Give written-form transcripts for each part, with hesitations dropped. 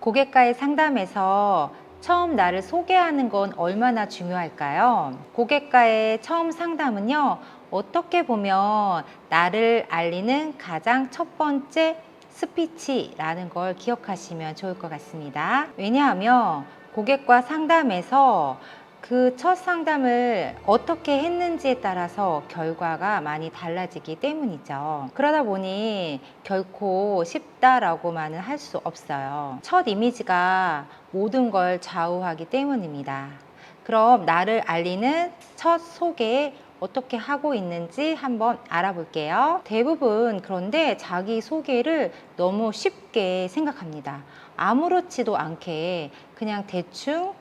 고객과의 상담에서 처음 나를 소개하는 건 얼마나 중요할까요? 고객과의 처음 상담은요, 어떻게 보면 나를 알리는 가장 첫 번째 스피치라는 걸 기억하시면 좋을 것 같습니다. 왜냐하면 고객과 상담에서 그 첫 상담을 어떻게 했는지에 따라서 결과가 많이 달라지기 때문이죠. 그러다 보니 결코 쉽다라고만은 할 수 없어요. 첫 이미지가 모든 걸 좌우하기 때문입니다. 그럼 나를 알리는 첫 소개 어떻게 하고 있는지 한번 알아볼게요. 대부분 그런데 자기 소개를 너무 쉽게 생각합니다. 아무렇지도 않게 그냥 대충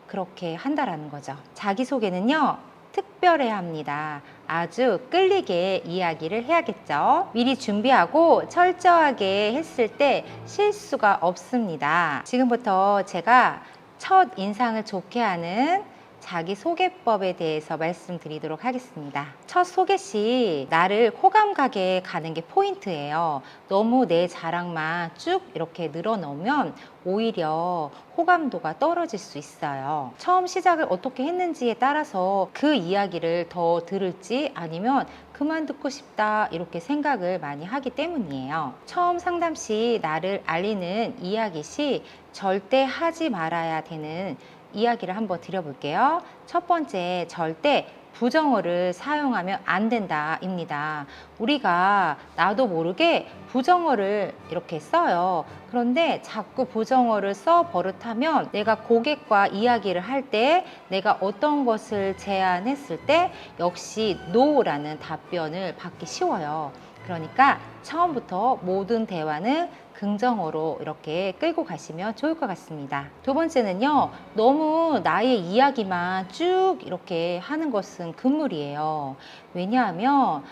그렇게 한다라는 거죠. 자기소개는요, 특별해야 합니다. 아주 끌리게 이야기를 해야겠죠. 미리 준비하고 철저하게 했을 때 실수가 없습니다. 지금부터 제가 첫 인상을 좋게 하는 자기소개법에 대해서 말씀드리도록 하겠습니다. 첫 소개 시 나를 호감 가게 가는 게 포인트예요. 너무 내 자랑만 쭉 이렇게 늘어놓으면 오히려 호감도가 떨어질 수 있어요. 처음 시작을 어떻게 했는지에 따라서 그 이야기를 더 들을지 아니면 그만 듣고 싶다 이렇게 생각을 많이 하기 때문이에요. 처음 상담 시 나를 알리는 이야기 시 절대 하지 말아야 되는 이야기를 한번 드려볼게요. 첫 번째, 절대 부정어를 사용하면 안 된다입니다. 우리가 나도 모르게 부정어를 이렇게 써요. 그런데 자꾸 부정어를 써 버릇하면 내가 고객과 이야기를 할 때 내가 어떤 것을 제안했을 때 역시 NO라는 답변을 받기 쉬워요. 그러니까 처음부터 모든 대화는 긍정어로 이렇게 끌고 가시면 좋을 것 같습니다. 두 번째는요, 너무 나의 이야기만 쭉 이렇게 하는 것은 금물이에요. 왜냐하면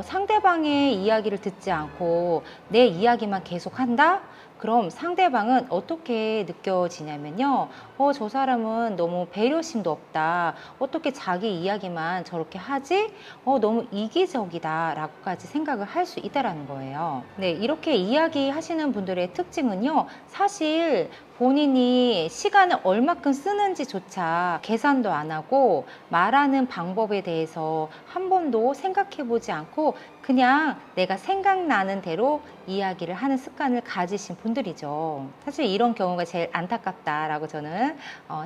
상대방의 이야기를 듣지 않고 내 이야기만 계속 한다? 그럼 상대방은 어떻게 느껴지냐면요. 저 사람은 너무 배려심도 없다. 어떻게 자기 이야기만 저렇게 하지? 너무 이기적이다. 라고까지 생각을 할 수 있다라는 거예요. 네, 이렇게 이야기하시는 분들의 특징은요. 사실 본인이 시간을 얼마큼 쓰는지조차 계산도 안 하고 말하는 방법에 대해서 한 번도 생각해 보지 않고 그냥 내가 생각나는 대로 이야기를 하는 습관을 가지신 분들이죠. 사실 이런 경우가 제일 안타깝다라고 저는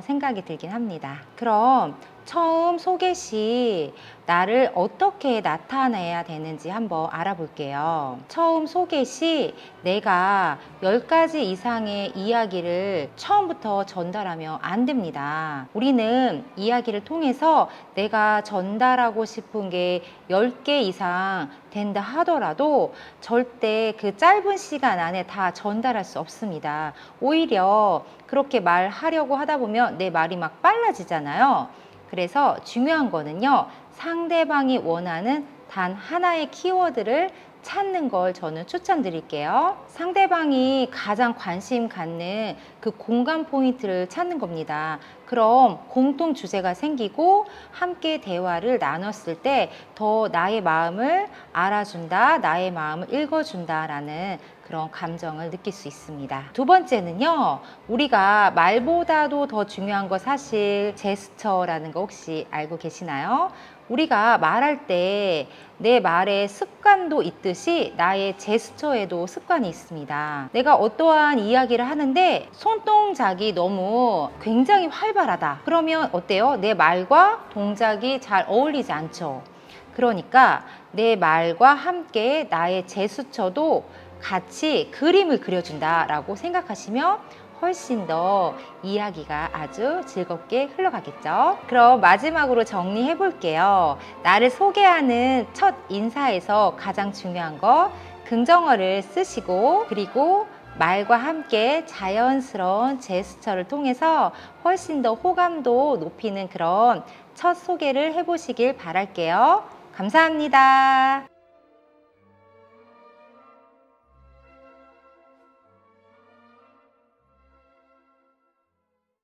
생각이 들긴 합니다. 그럼 처음 소개 시 나를 어떻게 나타내야 되는지 한번 알아볼게요. 처음 소개 시 내가 10가지 이상의 이야기를 처음부터 전달하면 안 됩니다. 우리는 이야기를 통해서 내가 전달하고 싶은 게 10개 이상 된다 하더라도 절대 그 짧은 시간 안에 다 전달할 수 없습니다. 오히려 그렇게 말하려고 하다 보면 내 말이 막 빨라지잖아요. 그래서 중요한 거는요, 상대방이 원하는 단 하나의 키워드를 찾는 걸 저는 추천드릴게요. 상대방이 가장 관심 갖는 그 공감 포인트를 찾는 겁니다. 그럼 공통 주제가 생기고 함께 대화를 나눴을 때 더 나의 마음을 알아준다, 나의 마음을 읽어준다라는 그런 감정을 느낄 수 있습니다. 두 번째는요, 우리가 말보다도 더 중요한 거 사실 제스처라는 거 혹시 알고 계시나요? 우리가 말할 때 내 말에 습관도 있듯이 나의 제스처에도 습관이 있습니다. 내가 어떠한 이야기를 하는데 손동작이 너무 굉장히 활발하다. 그러면 어때요? 내 말과 동작이 잘 어울리지 않죠. 그러니까 내 말과 함께 나의 제스처도 같이 그림을 그려준다라고 생각하시면 훨씬 더 이야기가 아주 즐겁게 흘러가겠죠. 그럼 마지막으로 정리해 볼게요. 나를 소개하는 첫 인사에서 가장 중요한 거 긍정어를 쓰시고 그리고 말과 함께 자연스러운 제스처를 통해서 훨씬 더 호감도 높이는 그런 첫 소개를 해보시길 바랄게요. 감사합니다.